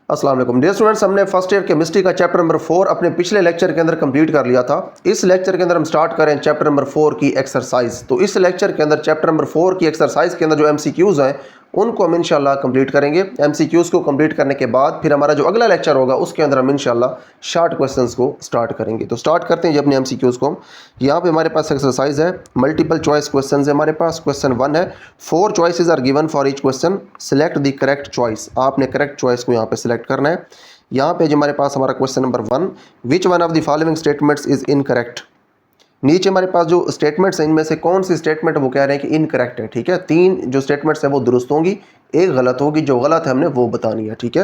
अस्सलाम वालेकुम dear students, हमने फर्स्ट ईयर केमिस्ट्री का चैप्टर नंबर 4 अपने पिछले लेक्चर के अंदर कंप्लीट कर लिया था। इस लेक्चर के अंदर हम स्टार्ट करें चैप्टर नंबर 4 की एक्सरसाइज। तो इस लेक्चर के अंदर चैप्टर नंबर 4 की एक्सरसाइज के अंदर जो एमसीक्यूज हैं उनको हम इंशाल्लाह कंप्लीट करेंगे। एमसीक्यूज को कंप्लीट करने के बाद फिर हमारा जो अगला लेक्चर होगा उसके अंदर हम इंशाल्लाह शॉर्ट क्वेश्चंस को स्टार्ट करेंगे। तो स्टार्ट करते हैं जी अपने एमसीक्यूज को। यहाँ पे हमारे पास एक्सरसाइज है, मल्टीपल चॉइस क्वेश्चन है हमारे पास। क्वेश्चन 1 है, 4 choices are given for each question, select the correct choice. आपने करेक्ट चॉइस को यहाँ पे सिलेक्ट करना है। यहाँ पे जो हमारे पास हमारा question number 1, which one of the following statements is incorrect. नीचे हमारे पास जो स्टेटमेंट्स हैं इनमें से कौन सी स्टेटमेंट वो कह रहे हैं कि इनकरेक्ट है। ठीक है, 3 जो स्टेटमेंट्स हैं वो दुरुस्त होंगी, एक गलत होगी। जो गलत है हमने वो बतानी है। ठीक है,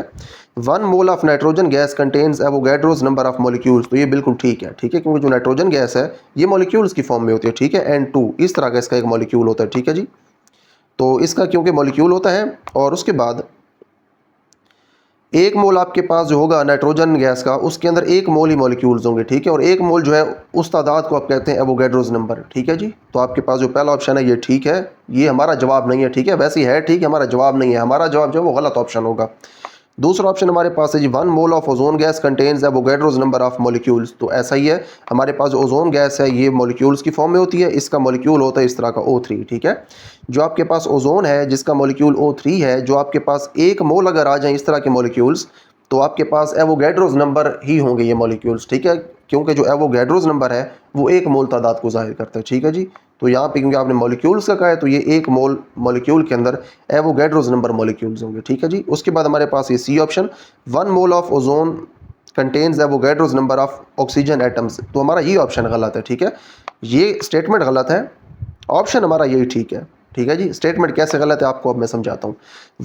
1 mole of nitrogen gas contains Avogadro's number of molecules. तो ये बिल्कुल ठीक है। ठीक है, क्योंकि जो नाइट्रोजन गैस है ये मॉलिक्यूल्स की फॉर्म में होती है। ठीक है, N2 इस तरह का इसका एक मॉलिक्यूल होता है। ठीक है जी, तो इसका क्योंकि मॉलिक्यूल होता है और उसके बाद 1 मोल आपके पास जो होगा नाइट्रोजन गैस का उसके अंदर 1 मोल ही मॉलिक्यूल्स होंगे। ठीक है, और 1 मोल जो है उस तादाद को आप कहते हैं एवोगैड्रोज नंबर। ठीक है जी, तो आपके पास जो पहला ऑप्शन है ये ठीक है, ये हमारा जवाब नहीं है। ठीक है, वैसे ही है ठीक है, हमारा जवाब नहीं है, हमारा जवाब जो है वो गलत ऑप्शन होगा। दूसरा ऑप्शन हमारे पास है जी, 1 mole of ozone gas contains Avogadro's number of molecules. तो ऐसा ही है, हमारे पास जो ओजोन गैस है ये मॉलिक्यूल्स की फॉर्म में होती है, इसका मॉलिक्यूल होता है इस तरह का O3। ठीक है, जो आपके पास ओजोन है जिसका मॉलिक्यूल O3 है, जो आपके पास 1 मोल अगर आ जाए इस तरह के मॉलिक्यूल्स तो आपके पास एवोगैड्रोज नंबर ही होंगे ये मॉलिक्यूल्स। ठीक है, क्योंकि जो एवोगैड्रोज नंबर है वो 1 मोल तादाद को जाहिर करता है। ठीक है जी, तो यहाँ पे क्योंकि आपने मॉलिक्यूल्स का कहा है तो ये 1 मोल मॉलिक्यूल के अंदर एवोगैड्रोज नंबर मॉलिक्यूल्स होंगे। ठीक है जी, उसके बाद हमारे पास ये c option, 1 mole of ozone contains Avogadro's number of oxygen atoms. तो हमारा ये ऑप्शन गलत है। ठीक है, ये स्टेटमेंट गलत है, ऑप्शन हमारा यही ठीक है। ठीक है जी, स्टेटमेंट कैसे गलत है आपको अब मैं समझाता हूँ।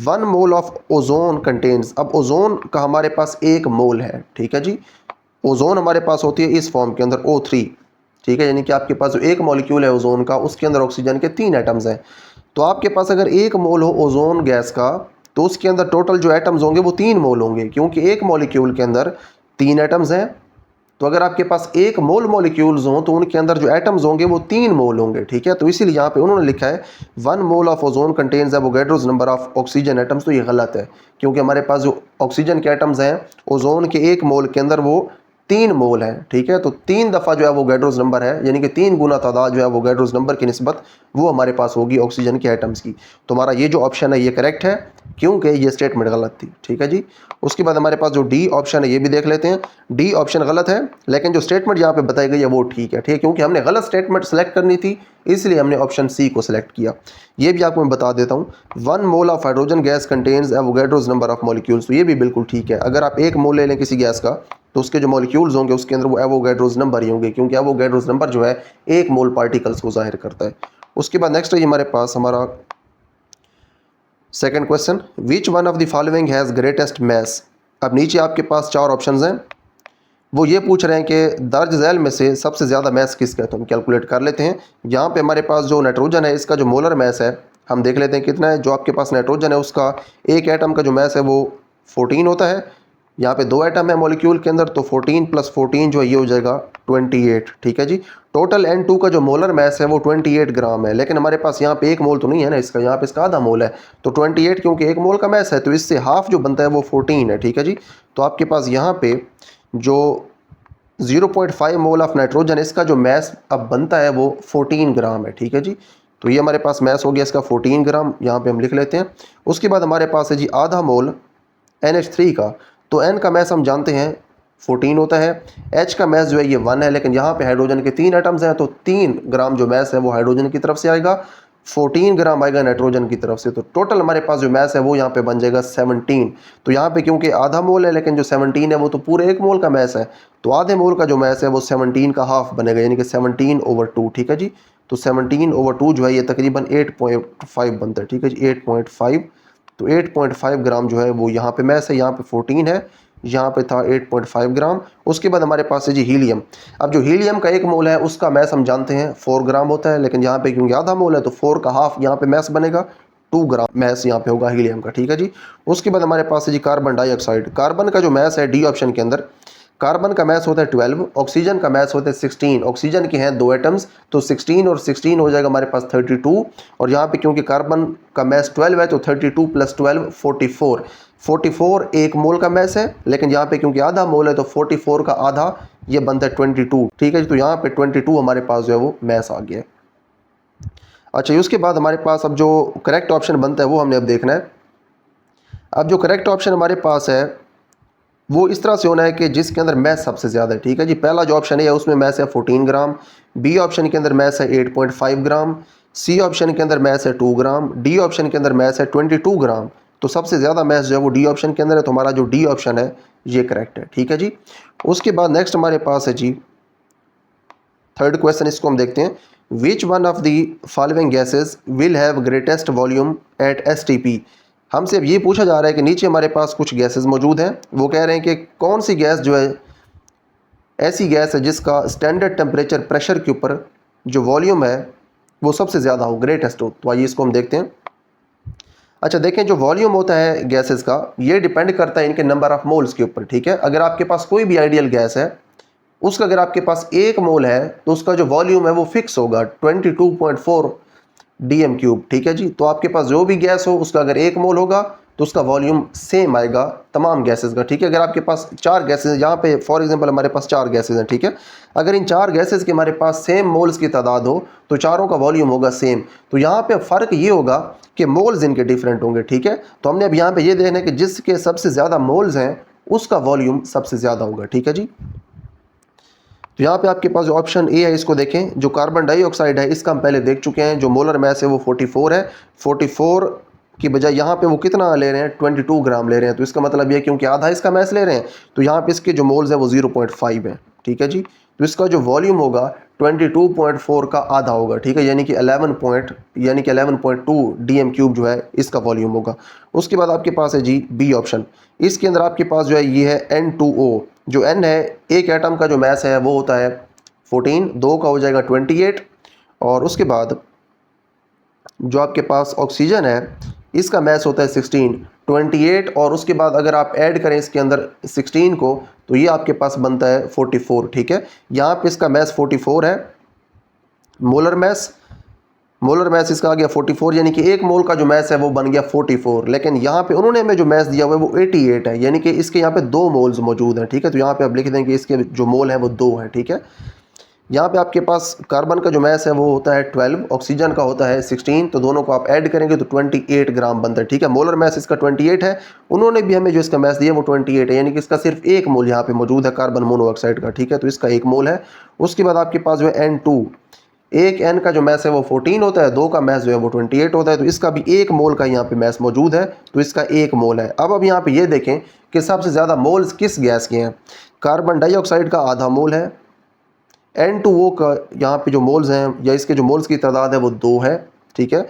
1 मोल ऑफ ओजोन कंटेन्स, अब ओजोन का हमारे पास 1 मोल है। ठीक है जी, ओजोन हमारे पास होती है इस फॉर्म के अंदर O3। ठीक है, यानी कि आपके पास जो 1 मॉलिक्यूल है ओजोन का उसके अंदर ऑक्सीजन के 3 एटम्स हैं। तो आपके पास अगर 1 मोल हो ओजोन गैस का तो उसके अंदर टोटल जो एटम्स होंगे वो 3 मोल होंगे, क्योंकि 1 मॉलिक्यूल के अंदर 3 एटम्स हैं। तो अगर आपके पास 1 मोल मॉलिक्यूल्स हों तो उनके अंदर जो एटम्स होंगे वो 3 मोल होंगे। ठीक है, तो इसीलिए यहाँ पे उन्होंने लिखा है 1 mole of ozone contains Avogadro's number of oxygen atoms. तो ये गलत है, क्योंकि हमारे पास जो ऑक्सीजन के एटम्स हैं ओजोन के 1 मोल के अंदर वो 3 मोल है। ठीक है, तो 3 दफ़ा जो है एवोगैड्रोज नंबर है, यानी कि 3 गुना तादाद जो है एवोगैड्रोज नंबर की निस्बत वो हमारे पास होगी ऑक्सीजन के एटम्स की। तो हमारा ये जो ऑप्शन है ये करेक्ट है, क्योंकि ये स्टेटमेंट गलत थी। ठीक है जी, उसके बाद हमारे पास जो डी ऑप्शन है ये भी देख लेते हैं। डी ऑप्शन गलत है, लेकिन जो स्टेटमेंट यहाँ पे बताई गई है वो ठीक है। ठीक है, क्योंकि हमने गलत स्टेटमेंट सेलेक्ट करनी थी इसलिए हमने ऑप्शन सी को सिलेक्ट किया। ये भी आपको मैं बता देता हूँ, 1 mole of hydrogen gas contains Avogadro's number of molecules. तो ये भी बिल्कुल ठीक है। अगर आप 1 मोल ले लें किसी गैस का तो उसके जो मॉलिक्यूल्स होंगे उसके अंदर वो एवोगैड्रोज नंबर ही होंगे, क्योंकि एवोगैड्रोज नंबर जो है 1 मोल पार्टिकल्स को जाहिर करता है। उसके बाद नेक्स्ट है हमारे पास हमारा second question, which one of the following has greatest mass. अब नीचे आपके पास 4 ऑप्शंस हैं, वो ये पूछ रहे हैं कि दर्ज झैल में से सबसे ज़्यादा मैस किसका है। तो हम कैलकुलेट कर लेते हैं। यहाँ पे हमारे पास जो नाइट्रोजन है इसका जो मोलर मैस है हम देख लेते हैं कितना है। जो आपके पास नाइट्रोजन है उसका एक एटम का जो मैस है वो 14 होता है। यहाँ पे 2 एटम है मॉलिक्यूल के अंदर, तो 14 + 14 जो है ये हो जाएगा 28। ठीक है जी, टोटल N2 का जो मोलर मैस है वो 28 ग्राम है, लेकिन हमारे पास यहाँ पे 1 मोल तो नहीं है ना इसका, यहाँ पे इसका आधा मोल है। तो 28 क्योंकि 1 मोल का मैस है तो इससे हाफ जो बनता है वो 14 है। ठीक है जी, तो आपके पास यहाँ पे जो 0.5 मोल ऑफ नाइट्रोजन इसका जो मैस अब बनता है वो 14 ग्राम है। ठीक है जी, तो ये हमारे पास मैस हो गया इसका 14 ग्राम, यहाँ पे हम लिख लेते हैं। उसके बाद हमारे पास है जी आधा मोल NH3 का। तो N का मैस हम जानते हैं 14 होता है, H का मैस जो है ये 1 है, लेकिन यहाँ पे हाइड्रोजन के 3 एटम्स हैं तो 3 ग्राम जो मैस है वो हाइड्रोजन की तरफ से आएगा, 14 ग्राम आएगा नाइट्रोजन की तरफ से। तो टोटल हमारे पास जो मैस है वो यहाँ पे बन जाएगा 17। तो यहाँ पे क्योंकि आधा मोल है लेकिन जो 17 है वो तो पूरे 1 मोल का मैस है, तो आधे मोल का जो मैस है वो 17 का हाफ बनेगा, यानी कि 17/2। ठीक है जी, तो 17/2 जो है ये तकरीबन 8.5 बनता है। ठीक है जी, 8.5। तो 8.5 ग्राम जो है वो यहाँ पे मैस है, यहाँ पे 14 है, यहाँ पे था 8.5 ग्राम। उसके बाद हमारे पास है जी हीलियम। अब जो हीलियम का 1 मोल है उसका मैस हम जानते हैं 4 ग्राम होता है, लेकिन यहाँ पे क्योंकि आधा मोल है तो 4 का हाफ यहाँ पे मैस बनेगा, 2 ग्राम मैस यहाँ पे होगा हीलियम का। ठीक है जी, उसके बाद हमारे पास है जी कार्बन डाइऑक्साइड। कार्बन का जो मैस है डी ऑप्शन के अंदर, कार्बन का मैस होता है 12, ऑक्सीजन का मैस होता है 16। ऑक्सीजन के हैं 2 एटम्स तो 16 और 16 हो जाएगा हमारे पास 32। और यहाँ पे क्योंकि कार्बन का मैस 12 है तो 32 + 12 44, 44 एक मोल का मैस है, लेकिन यहाँ पे क्योंकि आधा मोल है तो 44 का आधा ये बनता है 22, ठीक है जी। तो यहाँ पे 22 हमारे पास जो है वो मैस आ गया। अच्छा, उसके बाद हमारे पास अब जो करेक्ट ऑप्शन बनता है वो हमने अब देखना है। अब जो करेक्ट ऑप्शन हमारे पास है वो इस तरह से होना है कि जिसके अंदर मैस सबसे ज़्यादा है, ठीक है जी। पहला जो ऑप्शन है उसमें मैस है 14 ग्राम, बी ऑप्शन के अंदर मैस है 8.5 ग्राम, सी ऑप्शन के अंदर मैस है 2 ग्राम, डी ऑप्शन के अंदर मैस है 22 ग्राम। तो सबसे ज़्यादा मैस जो है वो डी ऑप्शन के अंदर है, तो हमारा जो डी ऑप्शन है ये करेक्ट है, ठीक है जी। उसके बाद नेक्स्ट हमारे पास है जी थर्ड क्वेश्चन, इसको हम देखते हैं। विच one of the following gases will have greatest volume at STP. हमसे अब ये पूछा जा रहा है कि नीचे हमारे पास कुछ गैसेस मौजूद हैं, वो कह रहे हैं कि कौन सी गैस जो है ऐसी गैस है जिसका स्टैंडर्ड टेम्परेचर प्रेशर के ऊपर जो वॉल्यूम है वो सबसे ज़्यादा हो, ग्रेटेस्ट हो। तो आइए इसको हम देखते हैं। अच्छा देखें, जो वॉल्यूम होता है गैसेस का ये डिपेंड करता है इनके नंबर ऑफ मोल्स के ऊपर, ठीक है। अगर आपके पास कोई भी आइडियल गैस है उसका अगर आपके पास 1 मोल है तो उसका जो वॉल्यूम है वो फिक्स होगा 22.4 डीएम क्यूब, ठीक है जी। तो आपके पास जो भी गैस हो उसका अगर 1 मोल होगा तो उसका वॉल्यूम सेम आएगा तमाम गैसेस का, ठीक है। अगर आपके पास 4 गैसेस हैं, यहाँ पे फॉर एग्जांपल हमारे पास 4 गैसेस हैं, ठीक है। अगर इन 4 गैसेस के हमारे पास सेम मोल्स की तादाद हो तो चारों का वॉल्यूम होगा सेम। तो यहाँ पे फ़र्क ये होगा कि मोल्स इनके डिफरेंट होंगे, ठीक है। तो हमने अब यहाँ पे ये देखना है कि जिसके सबसे ज़्यादा मोल्स हैं उसका वॉल्यूम सबसे ज़्यादा होगा, ठीक है जी। तो यहाँ पे आपके पास जो ऑप्शन ए है इसको देखें। जो कार्बन डाइऑक्साइड है इसका हम पहले देख चुके हैं, जो मोलर मैस है वो 44 है। 44 की बजाय यहाँ पे वो कितना ले रहे हैं, 22 ग्राम ले रहे हैं। तो इसका मतलब ये क्योंकि आधा इसका मैस ले रहे हैं तो यहाँ पे इसके जो मोल्स है वो 0.5 है, ठीक है जी। तो इसका जो वॉल्यूम होगा 22.4 का आधा होगा, ठीक है, यानी कि 11.2 डीएम क्यूब जो है इसका वॉल्यूम होगा। उसके बाद आपके पास है जी बी ऑप्शन। इसके अंदर आपके पास जो है ये है N2O। जो N है एक एटम का जो मैस है वो होता है 14, 2 का हो जाएगा 28, और उसके बाद जो आपके पास ऑक्सीजन है इसका मैस होता है 16, 28, और उसके बाद अगर आप ऐड करें इसके अंदर 16 को तो ये आपके पास बनता है 44, ठीक है। यहाँ पे इसका मैस 44 है, मोलर मैस इसका आ गया 44, यानी कि 1 मोल का जो मैस है वो बन गया 44। लेकिन यहाँ पे उन्होंने हमें जो मैस दिया हुआ है वो 88 है, यानी कि इसके यहाँ पे 2 मोल्स मौजूद हैं, ठीक है। तो यहाँ पे आप लिख दें कि इसके जो मोल है वो 2 है, ठीक है। यहाँ पे आपके पास कार्बन का जो मैस है वो होता है 12, ऑक्सीजन का होता है 16, तो दोनों को आप ऐड करेंगे तो 28 ग्राम बनता है, ठीक है। मोलर मैस इसका 28 है, उन्होंने भी हमें जो इसका मैस दिया वो 28 है, यानी कि इसका सिर्फ 1 मोल यहाँ पे मौजूद है कार्बन मोनोऑक्साइड का, ठीक है। तो इसका 1 मोल है। उसके बाद आपके पास जो है N2, एक N का जो मैस है वो 14 होता है, 2 का मैस जो है वो 28 होता है, तो इसका भी 1 मोल का यहाँ पे मैस मौजूद है, तो इसका 1 मोल है। अब यहाँ पे ये देखें कि सबसे ज़्यादा मोल्स किस गैस के हैं। कार्बन डाइऑक्साइड का आधा मोल है, N2O का यहाँ पे जो मोल्स हैं या इसके जो मोल्स की तादाद है वो 2 है, ठीक है।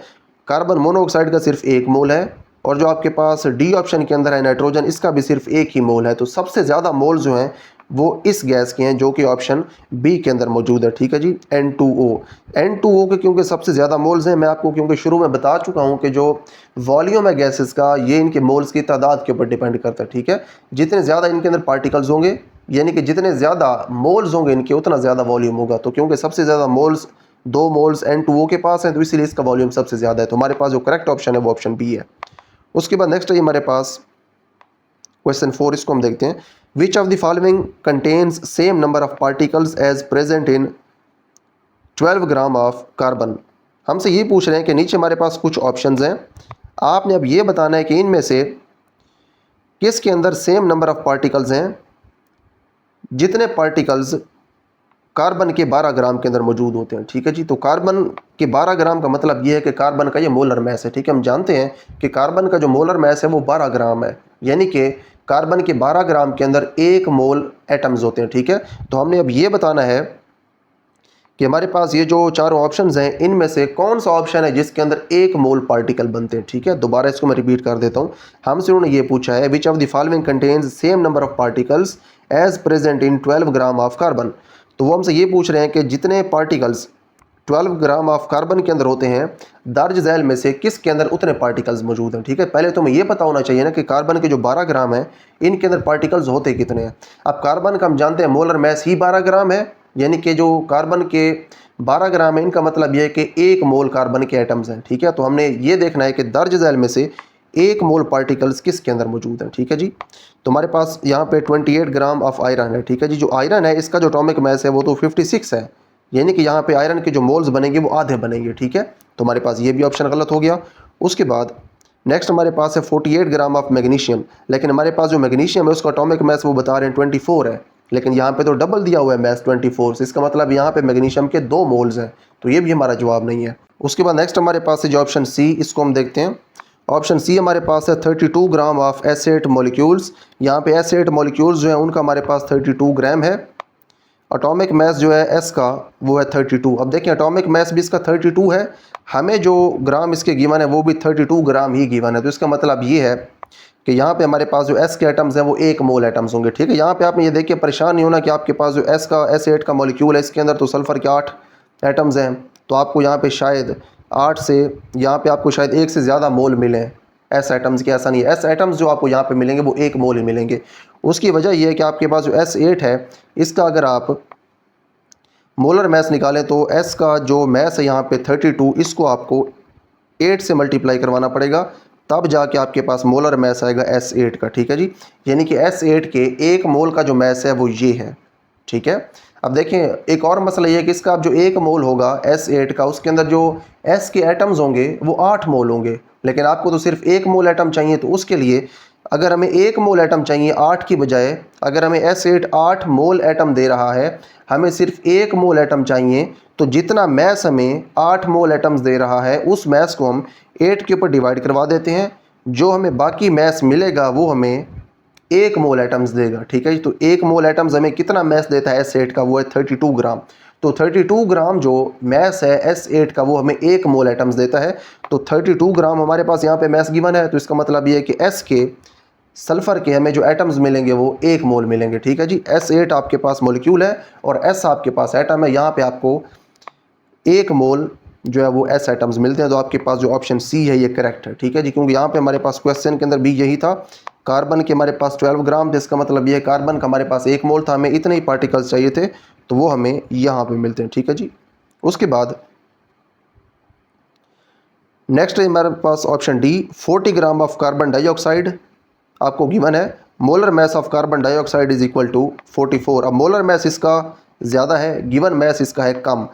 कार्बन मोनोऑक्साइड का सिर्फ 1 मोल है, और जो आपके पास डी ऑप्शन के अंदर है नाइट्रोजन, इसका भी सिर्फ 1 ही मोल है। तो सबसे ज़्यादा मोल्स जो हैं वो इस गैस के हैं जो कि ऑप्शन बी के अंदर मौजूद है, ठीक है जी, N2O के क्योंकि सबसे ज़्यादा मोल्स हैं। मैं आपको क्योंकि शुरू में बता चुका हूँ कि जो वॉल्यूम है गैसेस का ये इनके मोल्स की तादाद के ऊपर डिपेंड करता है, ठीक है। जितने ज़्यादा इनके अंदर पार्टिकल्स होंगे, यानी कि जितने ज़्यादा मोल्स होंगे इनके उतना ज़्यादा वॉल्यूम होगा। तो क्योंकि सबसे ज़्यादा मोल्स 2 मोल्स N2O के पास हैं तो इसीलिए इसका वॉल्यूम सबसे ज़्यादा है। तो हमारे पास जो करेक्ट ऑप्शन है वो ऑप्शन बी है। उसके बाद नेक्स्ट है हमारे पास क्वेश्चन 4, इसको हम देखते हैं। Which of the following contains same number of particles as present in 12 gram of carbon. हमसे ये पूछ रहे हैं कि नीचे हमारे पास कुछ ऑप्शंस हैं, आपने अब ये बताना है कि इनमें से किसके अंदर सेम नंबर ऑफ पार्टिकल्स हैं जितने पार्टिकल्स कार्बन के 12 ग्राम के अंदर मौजूद होते हैं, ठीक है जी। तो कार्बन के 12 ग्राम का मतलब ये है कि कार्बन का ये मोलर मैस है, ठीक है। हम जानते हैं कि कार्बन का जो मोलर मैस है वो 12 ग्राम है, यानी कि कार्बन के 12 ग्राम के अंदर 1 मोल एटम्स होते हैं, ठीक है। तो हमने अब ये बताना है कि हमारे पास ये जो चारों ऑप्शंस हैं इनमें से कौन सा ऑप्शन है जिसके अंदर 1 मोल पार्टिकल बनते हैं, ठीक है। दोबारा इसको मैं रिपीट कर देता हूँ। हमसे उन्होंने ये पूछा है which of the following contains same number of particles as present in 12 gram of carbon. तो वो हमसे ये पूछ रहे हैं कि जितने पार्टिकल्स 12 ग्राम ऑफ कार्बन के अंदर होते हैं दर्ज झैल में से किसके अंदर उतने पार्टिकल्स मौजूद हैं, ठीक है। पहले तो हमें ये पता होना चाहिए ना कि कार्बन के जो 12 ग्राम है इनके अंदर पार्टिकल्स होते कितने हैं। अब कार्बन का हम जानते हैं मोलर मैस ही 12 ग्राम है, यानी कि जो कार्बन के 12 ग्राम है इनका मतलब यह है कि 1 मोल कार्बन के एटम्स हैं, ठीक है। तो हमने ये देखना है कि दर्ज झैल में से 1 मोल पार्टिकल्स किसके अंदर मौजूद है, ठीक है जी। तो हमारे पास यहाँ पे 28 ग्राम ऑफ आयरन है, ठीक है जी। जो आयरन है इसका जो एटॉमिक मास है वो तो 56 है, यानी कि यहाँ पे आयरन के जो मोल्स बनेंगे वो आधे बनेंगे, ठीक है। तो हमारे पास ये भी ऑप्शन गलत हो गया। उसके बाद नेक्स्ट हमारे पास है 48 ग्राम ऑफ मैग्नीशियम, लेकिन हमारे पास जो मैग्नीशियम है उसका एटॉमिक मास वो बता रहे हैं 24 है, लेकिन यहाँ पे तो डबल दिया हुआ है मास 24 से, इसका मतलब यहाँ पे मैग्नीशियम के 2 मोल्स हैं, तो ये भी हमारा जवाब नहीं है। उसके बाद नेक्स्ट हमारे पास है जो ऑप्शन सी, इसको हम देखते हैं। ऑप्शन सी हमारे पास है 32 ग्राम ऑफ एस8 मॉलिक्यूल्स। यहाँ पे एस8 मॉलिक्यूल्स जो है उनका हमारे पास 32 ग्राम है। एटॉमिक मास जो है एस का वो है 32। अब देखिए एटॉमिक मास भी इसका 32 है, हमें जो ग्राम इसके गिवन है वो भी 32 ग्राम ही गिवन है, तो इसका मतलब ये है कि यहाँ पे हमारे पास जो एस के एटम्स हैं वो 1 मोल एटम्स होंगे, ठीक है। यहाँ पे आपने ये देखिए परेशान नहीं होना कि आपके पास जो एस का एस8 का मॉलिक्यूल है इसके अंदर तो सल्फ़र के 8 एटम्स हैं, तो आपको यहाँ पे शायद 8 से यहाँ पे आपको शायद 1 से ज़्यादा मोल मिलें एस एटम्स के, ऐसा नहीं है। एस एटम्स जो आपको यहाँ पे मिलेंगे वो 1 मोल ही मिलेंगे। उसकी वजह यह है कि आपके पास जो S8 है इसका अगर आप मोलर मैस निकालें तो S का जो मैस है यहाँ पे 32, इसको आपको 8 से मल्टीप्लाई करवाना पड़ेगा, तब जाके आपके पास मोलर मैस आएगा S8 का, ठीक है जी। यानी कि S8 के 1 मोल का जो मैस है वो ये है, ठीक है। अब देखें एक और मसला ये है कि इसका अब जो 1 मोल होगा S8 का, उसके अंदर जो S के एटम्स होंगे वो 8 मोल होंगे, लेकिन आपको तो सिर्फ 1 मोल एटम चाहिए, तो उसके लिए अगर हमें 1 मोल एटम चाहिए 8 की बजाय, अगर हमें S8 8 मोल एटम दे रहा है, हमें सिर्फ 1 मोल एटम चाहिए, तो जितना मैस हमें 8 मोल एटम्स दे रहा है उस मैस को हम 8 के ऊपर डिवाइड करवा देते हैं, जो हमें बाकी मैस मिलेगा वो हमें 1 मोल एटम्स देगा, ठीक है जी। तो 1 मोल एटम्स हमें कितना मैस देता है S8 का, वो है 32 ग्राम। तो 32 ग्राम जो मैस है S8 का वो हमें 1 मोल एटम्स देता है। तो 32 ग्राम हमारे पास यहाँ पे मैस गिवन है, तो इसका मतलब ये है कि S के सल्फ़र के हमें जो एटम्स मिलेंगे वो 1 मोल मिलेंगे, ठीक है जी। S8 आपके पास मॉलिक्यूल है और S आपके पास एटम है, यहाँ पे आपको 1 मोल जो है वो S एटम्स मिलते हैं। तो आपके पास जो ऑप्शन सी है ये करेक्ट है, ठीक है जी, क्योंकि यहाँ पे हमारे पास क्वेश्चन के अंदर भी यही था। कार्बन के हमारे पास 12 ग्राम थे, इसका मतलब ये है कार्बन का हमारे पास 1 मोल था, हमें इतने ही पार्टिकल्स चाहिए थे, तो वो हमें यहाँ पे मिलते हैं, ठीक है जी। उसके बाद नेक्स्ट है हमारे पास option D, 40 gram of carbon dioxide आपको गिवन है। Molar mass of carbon dioxide is equal to 44। अब मोलर मैस इसका ज़्यादा है, गिवन मैस इसका है कम।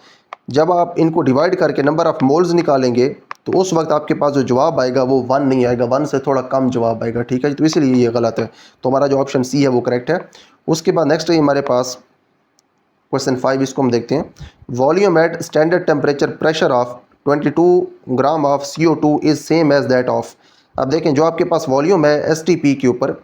जब आप इनको डिवाइड करके नंबर ऑफ़ मोल्स निकालेंगे तो उस वक्त आपके पास जो जवाब आएगा वो 1 नहीं आएगा, 1 से थोड़ा कम जवाब आएगा, ठीक है। तो इसलिए ये गलत है, तो हमारा जो ऑप्शन सी है वो करेक्ट है। उसके बाद नेक्स्ट है हमारे पास क्वेश्चन 5, इसको हम देखते हैं। Volume at standard temperature pressure of 22 gram of CO2 is same as that of. अब देखें जो आपके पास वॉल्यूम है STP के ऊपर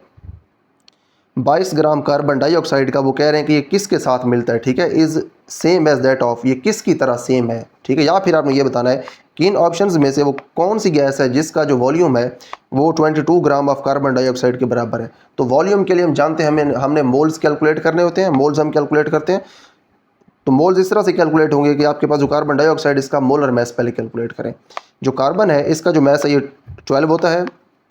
22 ग्राम कार्बन डाइऑक्साइड का, वो कह रहे हैं कि ये किसके साथ मिलता है, ठीक है। Is same as that of, ये किसकी तरह सेम है, ठीक है। या फिर आपने ये बताना है कि इन ऑप्शंस में से वो कौन सी गैस है जिसका जो वॉल्यूम है वो 22 ग्राम ऑफ कार्बन डाइऑक्साइड के बराबर है। तो वॉल्यूम के लिए हम जानते हैं हमने मोल्स कैलकुलेट करने होते हैं, मोल्स हम कैलकुलेट करते हैं। तो मोल्स इस तरह से कैलकुलेट होंगे कि आपके पास जो कार्बन डाइऑक्साइड इसका मोलर मैस पहले कैलकुलेट करें। जो कार्बन है इसका जो मैस है ये 12 होता है,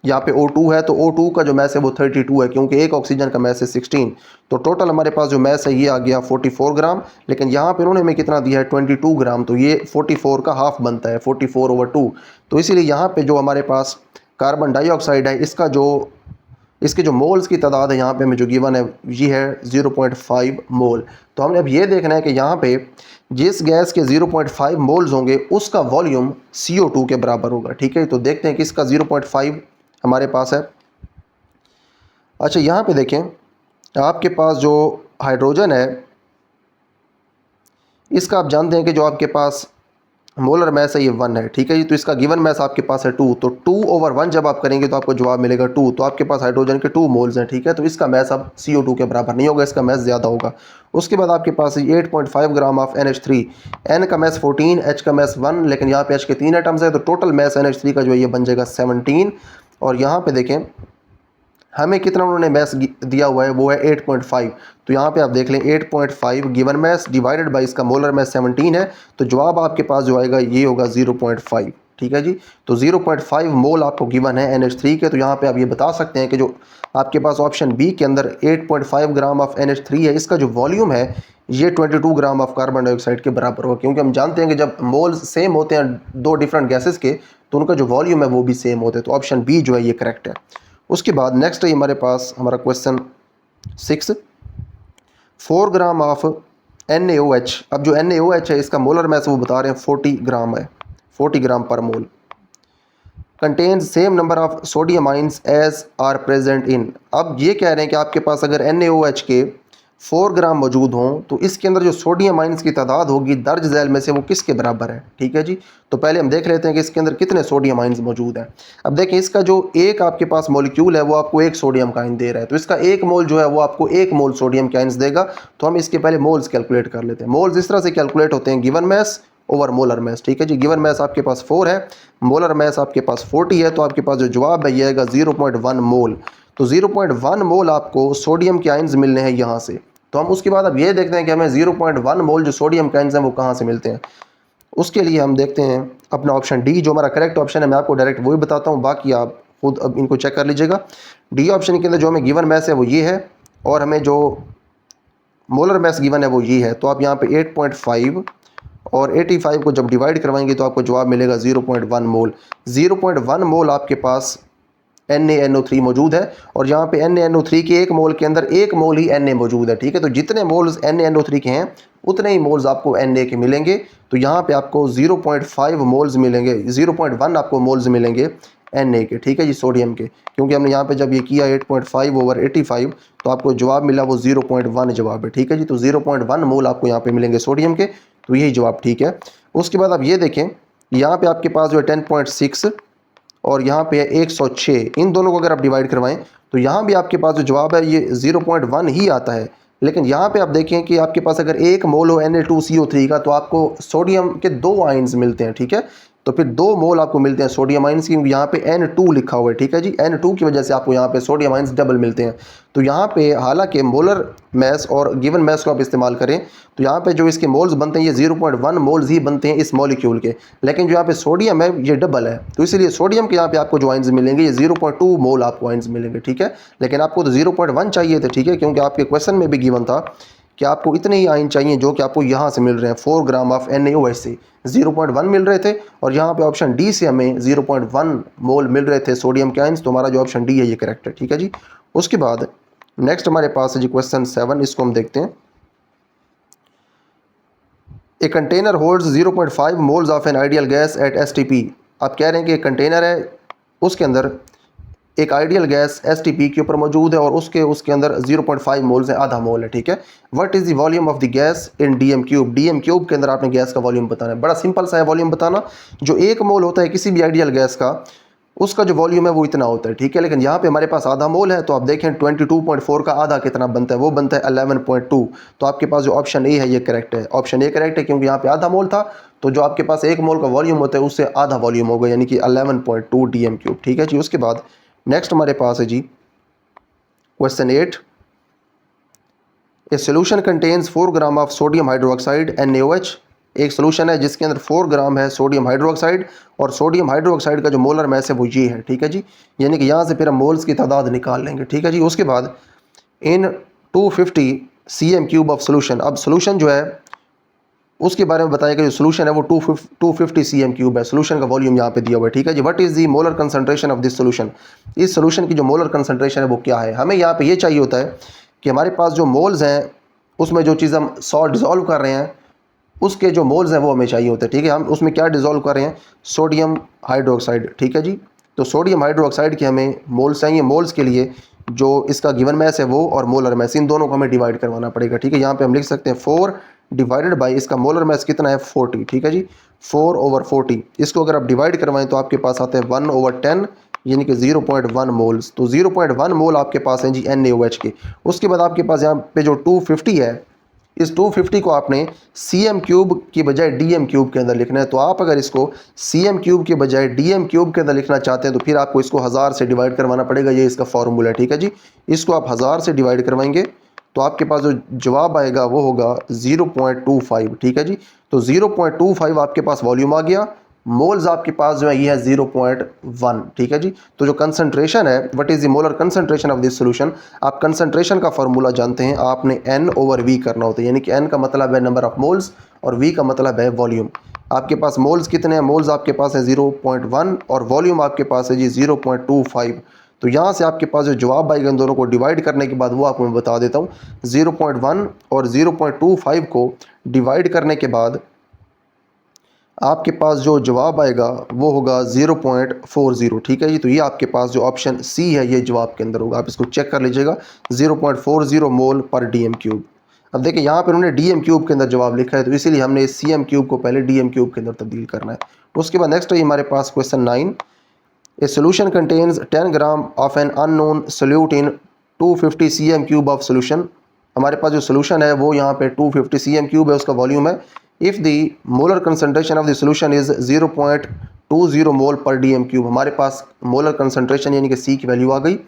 यहाँ पे O2 है तो O2 का जो मैस है वो 32 है, क्योंकि एक ऑक्सीजन का मैस है 16। तो टोटल हमारे पास जो मैस है ये आ गया 44 ग्राम, लेकिन यहाँ पे उन्होंने हमें कितना दिया है 22 ग्राम, तो ये 44 का हाफ बनता है 44/2। तो इसीलिए यहाँ पे जो हमारे पास कार्बन डाइऑक्साइड है इसके जो मोल्स की तादाद है यहाँ पे हमें जो गिवन है ये है 0.5 मोल। तो हमने अब ये देखना है कि यहाँ पे जिस गैस के 0.5 मोल्स होंगे उसका वॉल्यूम CO2 के बराबर होगा, ठीक है। तो देखते हैं कि इसका 0.5 हमारे पास है। अच्छा यहाँ पे देखें आपके पास जो हाइड्रोजन है इसका आप जानते हैं कि जो आपके पास मोलर मैस है ये 1 है, ठीक है जी। तो इसका गिवन मैस आपके पास है 2, तो 2/1 जब आप करेंगे तो आपको जवाब मिलेगा 2। तो आपके पास हाइड्रोजन के 2 मोल्स हैं, ठीक है। तो इसका मैस अब CO2 के बराबर नहीं होगा, इसका मैस ज़्यादा होगा। उसके बाद आपके पास 8.5 ग्राम ऑफ NH3, N का मैस 14, H का मैस 1, लेकिन यहाँ पे H के 3 एटम्स है, तो टोटल मैस NH3 का जो है ये बन जाएगा 17। और यहाँ पे देखें हमें कितना उन्होंने मैस दिया हुआ है वो है 8.5। तो यहाँ पे आप देख लें 8.5 गिवन मैस डिवाइडेड बाई इसका मोलर मैस 17 है, तो जवाब आपके पास जो आएगा ये होगा 0.5, ठीक है जी। तो 0.5 मोल आपको गिवन है NH3 के। तो यहाँ पे आप ये बता सकते हैं कि जो आपके पास ऑप्शन बी के अंदर 8.5 ग्राम ऑफ NH3 है, इसका जो वॉल्यूम है ये 22 ग्राम ऑफ कार्बन डाइऑक्साइड के बराबर होगा, क्योंकि हम जानते हैं कि जब मोल्स सेम होते हैं दो डिफरेंट गैसेस के तो उनका जो वॉल्यूम है वो भी सेम होते हैं। तो ऑप्शन बी जो है ये करेक्ट है। उसके बाद नेक्स्ट है हमारे पास हमारा क्वेश्चन 6, 4 ग्राम ऑफ NaOH। अब जो NaOH है इसका मोलर मैस वो बता रहे हैं 40 ग्राम है, 40 gram per mole. Contains same number of sodium ions as are present in. अब ये कह रहे हैं कि आपके पास अगर NaOH के 4 ग्राम मौजूद हों तो इसके अंदर जो सोडियम आइंस की तादाद होगी दर्ज झैल में से वो किसके बराबर है, ठीक है जी। तो पहले हम देख लेते हैं कि इसके अंदर कितने सोडियम आइंस मौजूद हैं। अब देखें इसका जो एक आपके पास मॉलिक्यूल है वो आपको एक सोडियम का आयन दे रहा है, तो इसका एक मोल जो है वो आपको एक मोल सोडियम के आयंस देगा। तो हम इसके पहले मोल्स कैलकुलेट कर लेते हैं। मोल्स इस तरह से कैलकुलेट होते हैं, given mass over molar mass, ठीक है जी। गिवन मैस आपके पास 4 है, मोलर मैस आपके पास 40 है, तो आपके पास जो जवाब है ये आएगा 0.1 मोल। तो 0.1 मोल आपको सोडियम के आयंस मिलने हैं यहाँ से। तो हम उसके बाद अब ये देखते हैं कि हमें 0.1 मोल जो सोडियम के आयंस हैं वो कहाँ से मिलते हैं। उसके लिए हम देखते हैं अपना ऑप्शन डी जो हमारा करेक्ट ऑप्शन है, मैं आपको डायरेक्ट वही बताता हूँ, बाकी आप खुद अब इनको चेक कर लीजिएगा। डी ऑप्शन के अंदर जो हमें गिवन मैस है वो ये है और हमें जो मोलर मैस गिवन है वो ये है। तो आप यहाँ पे 8.5 और 85 को जब डिवाइड करवाएंगे तो आपको जवाब मिलेगा 0.1 मोल। 0.1 मोल आपके पास NaNO3 मौजूद है और यहाँ पे NaNO3 के एक मोल के अंदर एक मोल ही Na मौजूद है, ठीक है। तो जितने मोल्स NaNO3 के हैं उतने ही मोल्स आपको Na के मिलेंगे। तो यहाँ पे आपको 0.5 मोल्स मिलेंगे, 0.1 आपको मोल्स मिलेंगे Na के, ठीक है जी, सोडियम के। क्योंकि हमने यहाँ पे जब ये किया 8.5 ओवर 85 तो आपको जवाब मिला वो 0.1 जवाब है, ठीक है जी। तो 0.1 मोल आपको यहाँ पे मिलेंगे सोडियम के, तो यही जवाब ठीक है। उसके बाद आप ये देखें यहाँ पे आपके पास जो है 10.6 और यहाँ पे है 106, इन दोनों को अगर आप डिवाइड करवाएं तो यहाँ भी आपके पास जो जवाब है ये 0.1 ही आता है। लेकिन यहाँ पे आप देखें कि आपके पास अगर एक मोल हो Na2CO3 का तो आपको सोडियम के 2 आयंस मिलते हैं, ठीक है। तो फिर 2 मोल आपको मिलते हैं सोडियम आयंस की, यहाँ पे N2 लिखा हुआ है, ठीक है जी। N2 की वजह से आपको यहाँ पे सोडियम आयंस डबल मिलते हैं। तो यहाँ पे हालांकि मोलर मैस और गिवन मैस को आप इस्तेमाल करें तो यहाँ पे जो इसके मोल्स बनते हैं ये 0.1 मोल्स ही बनते हैं इस मॉलिक्यूल के, लेकिन जो यहाँ पे सोडियम है ये डबल है, तो इसीलिए सोडियम के यहाँ पे आपको जो आयंस मिलेंगे ये 0.2 मोल आपको आयंस मिलेंगे, ठीक है। लेकिन आपको तो 0.1 चाहिए थे, ठीक है, क्योंकि आपके क्वेश्चन में भी गिवन था कि आपको इतने ही आयन चाहिए जो कि आपको यहाँ से मिल रहे हैं 4 ग्राम ऑफ NaOH से 0.1 मिल रहे थे और यहाँ पे ऑप्शन डी से हमें 0.1 मोल मिल रहे थे सोडियम के आयंस। तो हमारा जो ऑप्शन डी है ये करेक्ट है, ठीक है जी। उसके बाद नेक्स्ट हमारे पास है जी क्वेश्चन 7, इसको हम देखते हैं। A container holds 0.5 moles of an ideal gas at STP। आप कह रहे हैं कि एक कंटेनर है उसके अंदर एक आइडियल गैस STP के ऊपर मौजूद है और उसके अंदर 0.5 मोल्स है, आधा मोल है, ठीक है। What is the volume of the gas in DM³ DM cube के अंदर आपने गैस का वॉल्यूम बताना है। बड़ा सिंपल सा है वॉल्यूम बताना। जो एक मोल होता है किसी भी आइडियल गैस का उसका जो वॉल्यूम है वो इतना होता है, ठीक है। लेकिन यहाँ पे हमारे पास आधा मोल है तो आप देखें 22.4 का आधा कितना बनता है, वो बनता है 11.2। तो आपके पास जो ऑप्शन ए है ये करेक्ट है, ऑप्शन ए करेक्ट है क्योंकि यहाँ पे आधा मोल था तो जो आपके पास एक मोल का वॉल्यूम होता है उससे आधा वॉल्यूम होगा, यानी कि 11.2 DM³, ठीक है जी। उसके बाद नेक्स्ट हमारे पास है जी question 8। A solution contains 4 gram of sodium hydroxide NaOH। एक सोल्यूशन है जिसके अंदर 4 ग्राम है सोडियम हाइड्रोक्साइड और सोडियम हाइड्रोक्साइड का जो मोलर मैस है वो ये है, ठीक है जी। यानी कि यहाँ से फिर हम मोल्स की तादाद निकाल लेंगे, ठीक है जी। उसके बाद इन 250 cm³ ऑफ सोल्यूशन। अब सोल्यूशन जो है उसके बारे में बताया कि जो सोल्यूशन है वो 250 cm³ है, सोल्यूशन का वॉल्यूम यहाँ पे दिया हुआ है, ठीक है जी। What is the molar concentration of this solution. इस सोल्यूशन की जो मोलर कंसंट्रेशन है वो क्या है। हमें यहाँ पे ये चाहिए होता है कि हमारे पास जो मोल्स हैं उसमें जो चीज़ हम सॉल्ट डिज़ोल्व कर रहे हैं उसके जो मोल्स हैं वो हमें चाहिए होते हैं, ठीक है। हम उसमें क्या डिज़ोल्व कर रहे हैं, सोडियम हाइड्रोक्साइड, ठीक है जी। तो सोडियम हाइड्रोक्साइड के हमें मोल्स चाहिए। मोल्स के लिए जो इसका गिवन मैस है वो और मोलर मैस इन दोनों को हमें डिवाइड करवाना पड़ेगा, ठीक है। यहाँ पे हम लिख सकते हैं 4 डिवाइडेड बाई इसका मोलर मैस कितना है 40, ठीक है जी। 4/40 इसको अगर आप डिवाइड करवाएं तो आपके पास आते हैं 1/10 यानी कि 0.1 मोल्स। तो 0.1 मोल आपके पास हैं जी NaOH के। उसके बाद आपके पास यहाँ पे जो 250 है इस 250 को आपने cm³ की बजाय DM³ के अंदर लिखना है। तो आप अगर इसको cm³ के बजाय DM³ के अंदर लिखना चाहते हैं तो फिर आपको इसको 1000 से डिवाइड करवाना पड़ेगा, ये इसका फॉर्मूला है, ठीक है जी। इसको आप 1000 से डिवाइड करवाएंगे तो आपके पास जो जवाब आएगा वो होगा 0.25, ठीक है जी। तो 0.25 आपके पास वॉल्यूम आ गया मोल्स आपके पास जो है ये है 0.1, ठीक है जी। तो जो कंसंट्रेशन है, what is the molar concentration of this solution, आप कंसंट्रेशन का फार्मूला जानते हैं, आपने N/V करना होता है, यानी कि N का मतलब है नंबर ऑफ मोल्स और V का मतलब है वॉल्यूम। आपके पास मोल्स कितने हैं, मोल्स आपके पास है 0.1 और वॉल्यूम आपके पास है जी 0.25। तो यहाँ से आपके पास जो जवाब आएगा इन दोनों को डिवाइड करने के बाद वो आपको मैं बता देता हूँ। 0.1 और 0.25 को डिवाइड करने के बाद आपके पास जो जवाब आएगा वो होगा 0.40, ठीक है जी। तो ये आपके पास जो ऑप्शन सी है ये जवाब के अंदर होगा, आप इसको चेक कर लीजिएगा, 0.40 मोल पर डीएम क्यूब। अब देखिए यहाँ पे उन्होंने डीएम क्यूब के अंदर जवाब लिखा है, तो इसीलिए हमने इस सी एम क्यूब को पहले डीएम क्यूब के अंदर तब्दील करना है। उसके बाद नेक्स्ट है हमारे पास question 9, a solution contains 10 gram of an unknown solute in 250 C M cube of solution. हमारे पास जो सोल्यूशन है वो यहाँ पे 250 सी एम क्यूब है, उसका वॉल्यूम है। If the molar concentration of the solution is 0.20 मोल पर डी एम क्यूब, हमारे पास मोलर कंसंट्रेशन यानी कि सी की वैल्यू आ गई।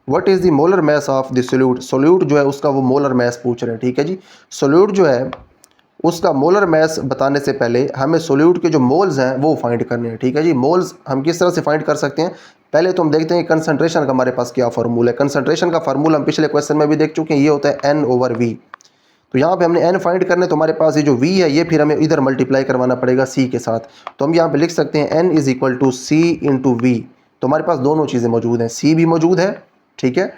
What is the molar mass of the solute, solute जो है उसका वो मोलर मैस पूछ रहे हैं, ठीक है जी। सोल्यूट जो है उसका मोलर मैस बताने से पहले हमें सोल्यूट के जो मोल्स हैं वो फाइंड करने हैं, ठीक है जी। मोल्स हम किस तरह से फाइंड कर सकते हैं, पहले तो हम देखते हैं कंसंट्रेशन का हमारे पास क्या फार्मूला है। कंसंट्रेशन का फार्मूला हम पिछले क्वेश्चन में भी देख चुके हैं, ये होता है N/V। तो यहाँ पे हमने n फाइंड करने, तो हमारे पास ये जो v है ये फिर हमें इधर मल्टीप्लाई करवाना पड़ेगा c के साथ। तो हम यहाँ पे लिख सकते हैं n = c × v। तो हमारे पास दोनों चीज़ें मौजूद हैं, c भी मौजूद है, ठीक है,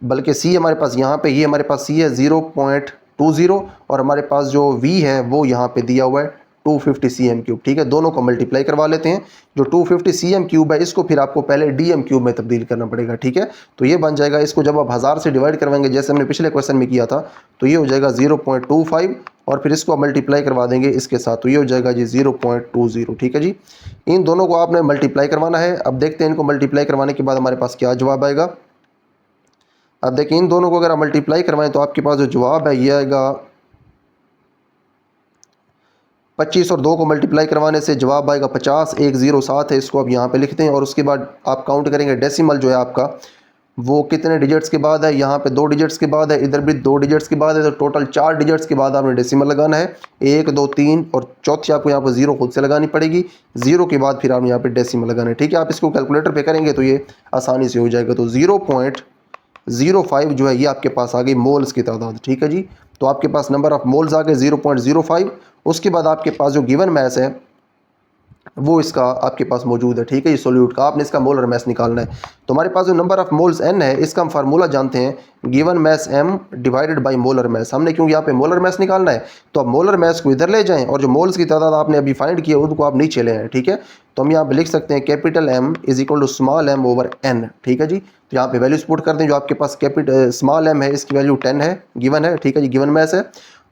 बल्कि c हमारे पास यहाँ पे, ये हमारे पास c है 0.20 और हमारे पास जो v है वो यहाँ पे दिया हुआ है 250 cm3, ठीक है। दोनों को मल्टीप्लाई करवा लेते हैं। जो 250 cm3 है इसको फिर आपको पहले dm3 में तब्दील करना पड़ेगा, ठीक है। तो ये बन जाएगा, इसको जब आप 1000 से डिवाइड करवाएंगे जैसे हमने पिछले क्वेश्चन में किया था, तो ये हो जाएगा 0.25 और फिर इसको मल्टीप्लाई करवा देंगे इसके साथ, तो ये हो जाएगा जी 0.20, ठीक है जी। इन दोनों को आपने मल्टीप्लाई करवाना है। अब देखते हैं इनको मल्टीप्लाई करवाने के बाद हमारे पास क्या जवाब आएगा। अब देखिए इन दोनों को अगर आप मल्टीप्लाई करवाएं तो आपके पास जो जवाब है ये आएगा 25 और 2 को मल्टीप्लाई करवाने से जवाब आएगा 50। 107 है, इसको आप यहाँ पे लिखते हैं और उसके बाद आप काउंट करेंगे डेसिमल जो है आपका वो कितने डिजिट्स के बाद है, यहाँ पे 2 डिजिट्स के बाद है, इधर भी 2 डिजिट्स के बाद है, तो टोटल 4 डिजिट्स के बाद आपने डेसिमल लगाना है, 1 2 3 और चौथी आपको यहाँ पर 0 खुद से लगानी पड़ेगी, 0 के बाद फिर आपने यहाँ पे डेसिमल लगाना है, ठीक है। आप इसको कैलकुलेटर पे करेंगे तो ये आसानी से हो जाएगा। तो 0.05 जो है ये आपके पास आ गई मोल्स की तादाद, ठीक है जी। तो आपके पास नंबर ऑफ मोल्स आ गए 0.05। उसके बाद आपके पास जो गिवन मैस है वो इसका आपके पास मौजूद है, ठीक है, ये सोल्यूट का आपने इसका मोलर मैस निकालना है। तो हमारे पास जो नंबर ऑफ मोल्स n है इसका हम फार्मूला जानते हैं, given mass m divided by molar mass. हमने क्योंकि यहाँ पे मोलर मैस निकालना है तो आप मोलर मैस को इधर ले जाएं और जो मोल्स की तादाद आपने अभी फाइंड की है उनको आप नीचे ले आएँ, ठीक है। तो हम यहाँ पे लिख सकते हैं कैपिटल M = स्मॉल m/n, ठीक है जी। तो यहाँ पे वैल्यूज पुट कर दें, जो आपके पास स्मॉल m है इसकी वैल्यू 10 है, गिवन है, ठीक है जी, गिवन मैस है।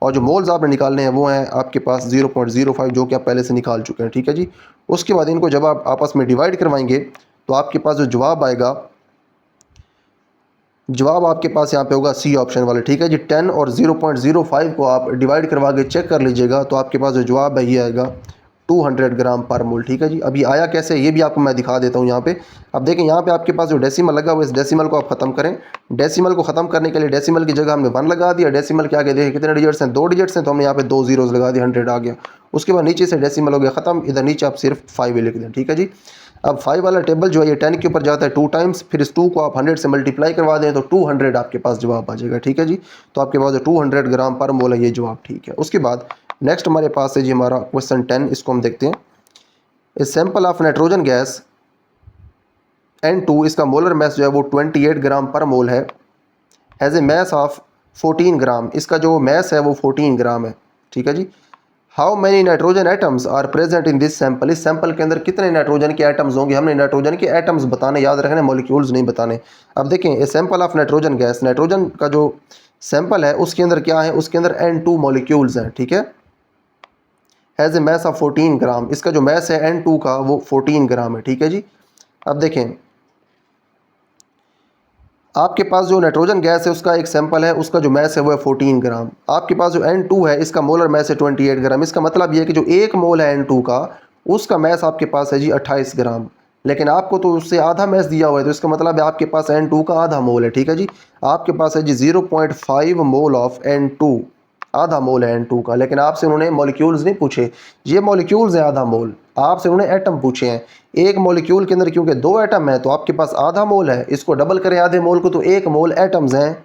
और जो मोल्स आपने निकालने हैं वो हैं आपके पास 0.05 जो कि आप पहले से निकाल चुके हैं, ठीक है जी। उसके बाद इनको जब आप आपस में डिवाइड करवाएंगे तो आपके पास जो जवाब आएगा, जवाब आपके पास यहाँ पे होगा सी ऑप्शन वाले, ठीक है जी। 10 और 0.05 को आप डिवाइड करवा के चेक कर लीजिएगा तो आपके पास जो जवाब है ये आएगा 200 ग्राम पर मोल, ठीक है जी। अब ये आया कैसे ये भी आपको मैं दिखा देता हूँ यहाँ पे। अब देखें यहाँ पे आपके पास जो डेसिमल लगा हुआ है इस डेसिमल को आप ख़त्म करें। डेसिमल को ख़त्म करने के लिए डेसिमल की जगह हमने 1 लगा दिया, डेसिमल के आगे देखें कितने डिजिट्स हैं, 2 डिजिट्स हैं, तो हमने यहाँ पे 2 ज़ीरोज़ लगा दिया, 100 आ गया। उसके बाद नीचे से डेसिमल हो गया ख़त्म, इधर नीचे आप सिर्फ 5 लिख दें, ठीक है जी। अब 5 वाला टेबल जो है ये 10 के ऊपर जाता है 2 टाइम्स, फिर इस 2 को आप 100 से मल्टीप्लाई करवा दें तो 200 आपके पास जवाब आ जाएगा, ठीक है जी। तो आपके पास 200 ग्राम पर मोल है ये जवाब, ठीक है। उसके बाद नेक्स्ट हमारे पास है जी हमारा क्वेश्चन 10, इसको हम देखते हैं। A sample of nitrogen gas N2, इसका मोलर मैस जो है वो 28 ग्राम पर मोल है, हैज़ ए मैस ऑफ 14 ग्राम, इसका जो मैस है वो 14 ग्राम है, ठीक है जी। How many nitrogen atoms are present in this sample, इस सैंपल के अंदर कितने नाइट्रोजन के एटम्स होंगे। हमने नाइट्रोजन के एटम्स बताने, याद रखने, मॉलिक्यूल्स नहीं बताने। अब देखें a sample of nitrogen gas, nitrogen का जो सैंपल है उसके अंदर क्या है, उसके अंदर N2 मॉलिक्यूल्स हैं, ठीक है। हैज़ ए मैस ऑफ 14 ग्राम, इसका जो मैस है N2 का वो 14 ग्राम है, ठीक है जी। अब देखें आपके पास जो नाइट्रोजन गैस है उसका एक सैंपल है, उसका जो मैस है वो है 14 ग्राम। आपके पास जो N2 है इसका मोलर मैस है 28 ग्राम। इसका मतलब ये है कि जो एक मोल है N2 का उसका मैस आपके पास है जी 28 ग्राम, लेकिन आपको तो उससे आधा मैस दिया हुआ है, तो इसका मतलब है आपके पास N2 का आधा मोल है, ठीक है जी। आपके पास है जी 0.5 मोल ऑफ N2 आधा मोल है N2 का, लेकिन आपसे उन्होंने मॉलिक्यूल्स नहीं पूछे, ये मॉलिक्यूल्स हैं आधा मोल, आपसे उन्होंने एटम पूछे हैं। एक मॉलिक्यूल के अंदर क्योंकि 2 एटम है तो आपके पास आधा मोल है, इसको डबल करें आधे मोल को तो 1 मोल एटम्स हैं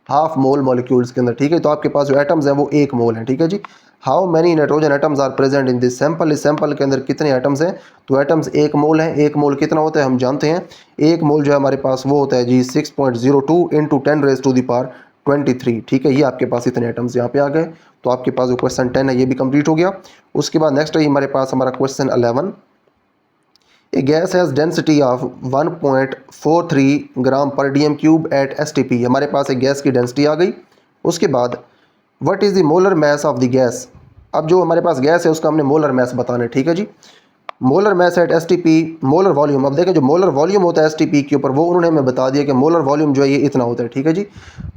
हाफ मोल मॉलिक्यूल्स के अंदर, ठीक है। तो आपके पास जो एटम्स हैं वो 1 मोल हैं, ठीक है जी। How many nitrogen atoms are present in this sample, इस सैंपल के अंदर कितने एटम्स हैं, तो एटम्स 1 मोल हैं। 1 मोल कितना होता है हम जानते हैं, 1 मोल जो है हमारे पास वो होता है जी 6.02 इंटू 10⁻⁻23, ठीक है। ये आपके पास इतने एटम्स यहाँ पे आ गए। तो आपके पास जो क्वेश्चन 10 है ये भी कंप्लीट हो गया। उसके बाद नेक्स्ट है हमारे पास हमारा question 11। A gas has density of 1.43 ग्राम पर dm³ at STP, हमारे पास एक गैस की डेंसिटी आ गई। उसके बाद what is the molar mass of the gas, अब जो हमारे पास गैस है उसका हमने मोलर मैस बताना है, ठीक है जी। Molar mass at STP, molar volume, अब देखें जो मोलर वॉल्यूम होता है STP के ऊपर वो उन्होंने हमें बता दिया कि मोलर वॉल्यूम जो है ये इतना होता है, ठीक है जी।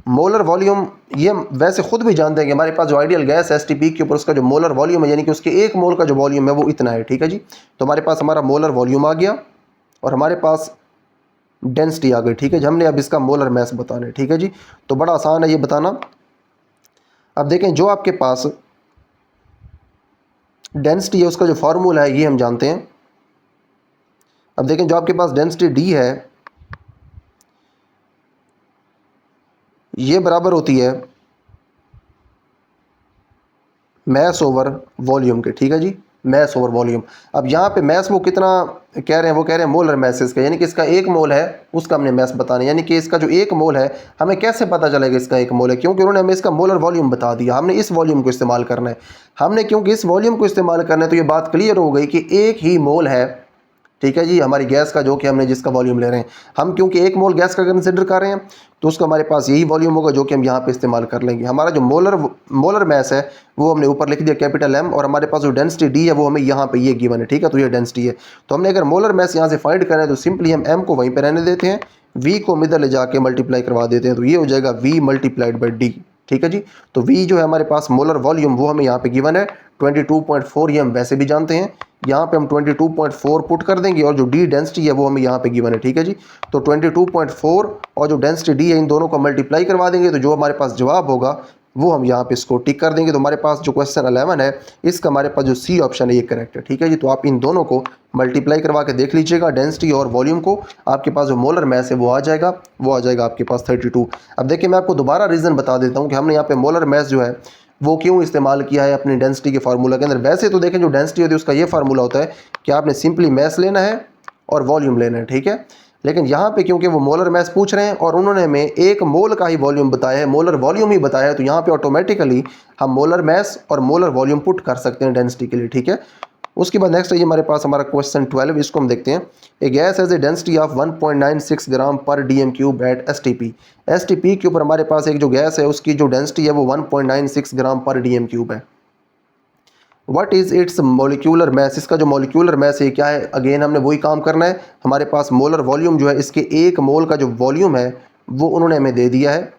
मोलर वॉल्यूम ये हम वैसे खुद भी जानते हैं कि हमारे पास जो आइडियल गैस है STP के ऊपर उसका जो मोलर वॉल्यूम है यानी कि उसके 1 मोल का जो वॉल्यूम है वो इतना है, ठीक है जी। तो हमारे पास हमारा मोलर वॉल्यूम आ गया और हमारे पास डेंसिटी आ गई, ठीक है जी। हमने अब इसका मोलर मैस बताना है, ठीक है जी। तो बड़ा आसान है ये बताना। अब देखें जो आपके पास डेंसिटी है उसका जो फार्मूला है ये हम जानते हैं। अब देखें जो आपके पास डेंसिटी D है ये बराबर होती है मैस ओवर वॉल्यूम के, ठीक है जी, मैस ओवर वॉल्यूम। अब यहाँ पे मैस वो कितना कह रहे हैं, वो कह रहे हैं मोलर मैस इसका, यानी कि इसका 1 मोल है उसका हमने मैस बताना है, यानी कि इसका जो 1 मोल है हमें कैसे पता चलेगा इसका 1 मोल है, क्योंकि उन्होंने हमें इसका मोलर वॉल्यूम बता दिया, हमने इस वॉल्यूम को इस्तेमाल करना है। हमने क्योंकि इस वॉल्यूम को इस्तेमाल करना है तो ये बात क्लियर हो गई कि 1 ही मोल है, ठीक है जी, हमारी गैस का जो कि हमने जिसका वॉल्यूम ले रहे हैं। हम क्योंकि 1 मोल गैस का कंसिडर कर रहे हैं तो उसका हमारे पास यही वॉल्यूम होगा जो कि हम यहाँ पे इस्तेमाल कर लेंगे। हमारा जो मोलर मैस है वो हमने ऊपर लिख दिया कैपिटल M और हमारे पास जो डेंसिटी D है वो हमें यहाँ पे ये गिवन है, ठीक है। तो ये डेंसिटी है, तो हमने अगर मोलर मैस यहाँ से फाइंड करें तो सिंपली हम M को वहीं पर रहने देते हैं, V को इधर ले जाके मल्टीप्लाई करवा देते हैं, तो ये हो जाएगा V मल्टीप्लाइड बाई D, ठीक है जी। तो V जो है हमारे पास मोलर वॉल्यूम वो हमें यहाँ पे गिवन है 22.4, ये हम वैसे भी जानते हैं। यहाँ पे हम 22.4 पुट कर देंगे और जो D डेंसिटी है वो हमें यहाँ पे गिवन है, ठीक है जी। तो 22.4 और जो डेंसिटी D है इन दोनों को मल्टीप्लाई करवा देंगे तो जो हमारे पास जवाब होगा वो हम यहाँ पे इसको टिक कर देंगे। तो हमारे पास जो क्वेश्चन 11 है इसका हमारे पास जो C ऑप्शन है ये करेक्ट है, ठीक है जी। तो आप इन दोनों को मल्टीप्लाई करवा के देख लीजिएगा डेंसिटी और वॉल्यूम को, आपके पास जो मोलर मैस है वो आ जाएगा आपके पास 32। अब देखिए मैं आपको दोबारा रीज़न बता देता हूँ कि हमने यहाँ पे मोलर मैस जो है वो क्यों इस्तेमाल किया है अपनी डेंसिटी के फार्मूला के अंदर। वैसे तो देखें जो डेंसिटी होती है उसका ये फार्मूला होता है कि आपने सिंपली मैस लेना है और वॉल्यूम लेना है, ठीक है। लेकिन यहाँ पे क्योंकि वो मोलर मैस पूछ रहे हैं और उन्होंने हमें 1 मोल का ही वॉल्यूम बताया है, मोलर वॉल्यूम ही बताया है, तो यहाँ पे ऑटोमेटिकली हम मोलर मैस और मोलर वॉल्यूम पुट कर सकते हैं डेंसिटी के लिए, ठीक है। उसके बाद नेक्स्ट है हमारे पास हमारा क्वेश्चन 12, इसको हम देखते हैं। A gas has a density of 1.96 gram पर dm³ एट STP, STP के ऊपर हमारे पास एक जो गैस है उसकी जो डेंसिटी है वो 1.96 ग्राम पर dm³ है। What is its molecular mass, इसका जो मॉलिक्यूलर मैस है क्या है, अगेन हमने वही काम करना है। हमारे पास मोलर वॉल्यूम जो है इसके 1 मोल का जो वॉल्यूम है वो उन्होंने हमें दे दिया है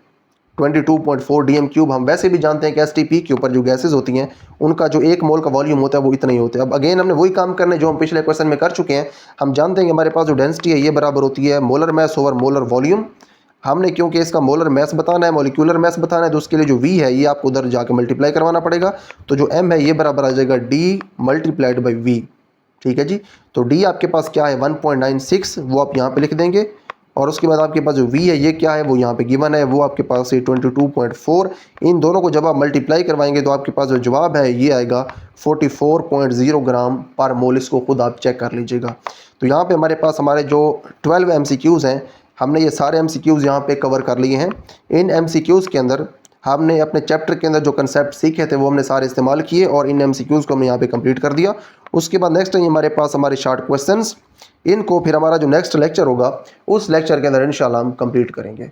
22.4 dm³। हम वैसे भी जानते हैं कि STP के ऊपर जो गैसेज होती हैं उनका जो 1 मोल का वॉल्यूम होता है वो इतना ही होता है। अब अगेन हमने वही काम करना है जो हम पिछले क्वेश्चन में कर चुके हैं। हम जानते हैं कि हमारे पास जो डेंसिटी है ये बराबर होती है molar mess over molar volume. हमने क्योंकि इसका मोलर मैस बताना है, मॉलिक्यूलर मैस बताना है, तो उसके लिए जो V है ये आपको उधर जाके मल्टीप्लाई करवाना पड़ेगा। तो जो M है ये बराबर आ जाएगा D मल्टीप्लाइड बाई V, ठीक है जी। तो D आपके पास क्या है 1.96, वो आप यहाँ पे लिख देंगे और उसके बाद आपके पास जो V है ये क्या है वो यहाँ पे गिवन है, वो आपके पास है 22.4। इन दोनों को जब आप मल्टीप्लाई करवाएंगे तो आपके पास जो जवाब है ये आएगा 44.0 ग्राम पर मोल। इसको खुद आप चेक कर लीजिएगा। तो यहाँ पे हमारे पास हमारे जो 12 MCQs हैं हमने ये सारे MCQs यहाँ पे कवर कर लिए हैं। इन MCQs के अंदर हमने अपने चैप्टर के अंदर जो कंसेप्ट सीखे थे वो हमने सारे इस्तेमाल किए और इन MCQs को हमने यहाँ पे कंप्लीट कर दिया। उसके बाद नेक्स्ट है हमारे पास हमारे शॉर्ट क्वेश्चंस, इनको फिर हमारा जो नेक्स्ट लेक्चर होगा उस लेक्चर के अंदर इंशाल्लाह हम कंप्लीट करेंगे।